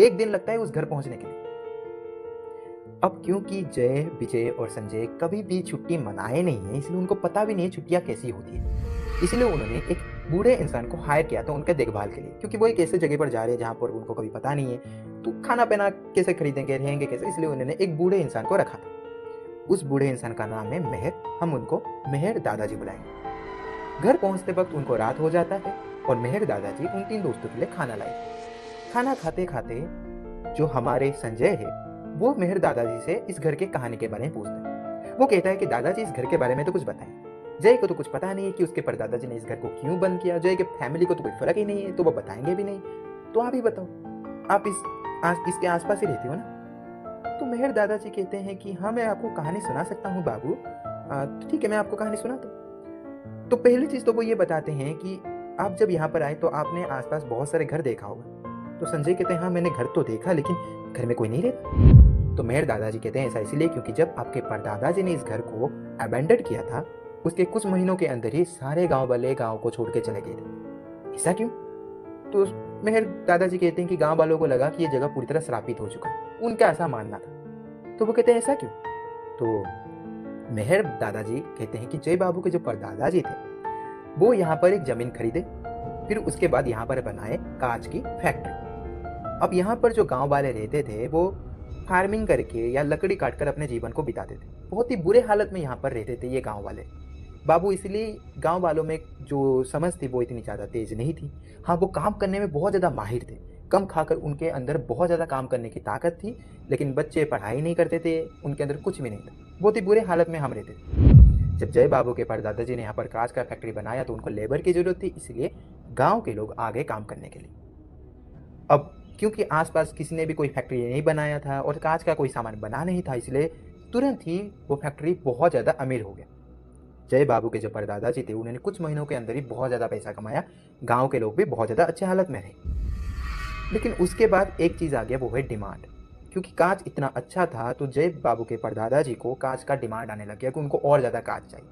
1 दिन लगता है उस घर पहुँचने के लिए। अब क्योंकि जय, विजय और संजय कभी भी छुट्टी मनाए नहीं हैं, इसलिए उनको पता भी नहीं है छुट्टियाँ कैसी होती हैं। इसलिए उन्होंने एक बूढ़े इंसान को हायर किया था उनके देखभाल के लिए, क्योंकि वो एक ऐसी जगह पर जा रहे हैं जहाँ पर उनको कभी पता नहीं है, तो खाना-पीना कैसे खरीदेंगे, रहेंगे कैसे? इसलिए उन्होंने एक बूढ़े इंसान को रखा था। उस बूढ़े इंसान का नाम है मेहर, हम उनको मेहर दादाजी बुलाएँगे। घर पहुँचते वक़्त उनको रात हो जाता है और मेहर दादाजी उन 3 दोस्तों के लिए खाना लाए। खाना खाते-खाते जो हमारे संजय है, वो मेहर दादाजी से इस घर की कहानी के बारे में पूछता है। वो कहता है कि दादाजी इस घर के बारे में तो कुछ बताएँ। जय को तो कुछ पता नहीं है कि उसके परदादाजी ने इस घर को क्यों बंद किया। जय के फैमिली को तो कोई फ़र्क ही नहीं है, तो वो बताएँगे भी नहीं। तो आप ही बताओ, आप इसके आस-पास ही रहते हो ना? तो मेहर दादाजी कहते हैं कि हाँ, मैं आपको कहानी सुना सकता हूँ बाबू। तो ठीक है, मैं आपको कहानी सुनाता हूँ। तो पहली चीज़ तो वो ये बताते हैं कि आप जब यहाँ पर आए तो आपने आस-पास बहुत सारे घर देखा होगा। तो संजय कहते हैं हाँ, मैंने घर तो देखा लेकिन घर में कोई नहीं रहता। तो मेहर दादाजी कहते हैं ऐसा इसलिए क्योंकि जब आपके परदादाजी ने इस घर को अबैंडन किया था, उसके कुछ महीनों के अंदर ही सारे गाँव वाले गाँव को छोड़ के चले गए थे। ऐसा क्यों? तो मेहर दादाजी कहते हैं कि गाँव वालों को लगा कि ये जगह पूरी तरह श्रापित हो चुका है। उनका ऐसा मानना था। तो वो कहते हैं ऐसा क्यों? तो मेहर दादाजी कहते हैं कि जय बाबू के जो परदादाजी थे, वो यहाँ पर एक ज़मीन खरीदे, फिर उसके बाद यहाँ पर बनाए काँच की फैक्ट्री। अब यहाँ पर जो गाँव वाले रहते थे, वो फार्मिंग करके या लकड़ी काटकर अपने जीवन को बिताते थे। बहुत ही बुरे हालत में यहाँ पर रहते थे ये गाँव वाले। बाबू इसलिए गाँव वालों में जो समझ थी वो इतनी ज़्यादा तेज़ नहीं थी। हाँ, वो काम करने में बहुत ज़्यादा माहिर थे। कम खाकर उनके अंदर बहुत ज़्यादा काम करने की ताकत थी, लेकिन बच्चे पढ़ाई नहीं करते थे, उनके अंदर कुछ भी नहीं था। बहुत ही बुरे हालत में हम रहते थे। जब जय बाबू के परदादा जी ने यहाँ पर काँच का फैक्ट्री बनाया तो उनको लेबर की ज़रूरत थी, इसलिए गाँव के लोग आ गए काम करने के लिए। अब क्योंकि आस-पास किसी ने भी कोई फैक्ट्री नहीं बनाया था और काँच का कोई सामान बना नहीं था, इसलिए तुरंत ही वो फैक्ट्री बहुत ज़्यादा अमीर हो गया। जय बाबू के जो परदादाजी थे, उन्होंने कुछ महीनों के अंदर ही बहुत ज़्यादा पैसा कमाया। गाँव के लोग भी बहुत ज़्यादा अच्छे हालत में रहे। लेकिन उसके बाद एक चीज़ आ गया, वो है डिमांड। क्योंकि काँच इतना अच्छा था, तो जय बाबू के परदादाजी को काँच का डिमांड आने लग गया कि उनको और ज़्यादा काँच चाहिए।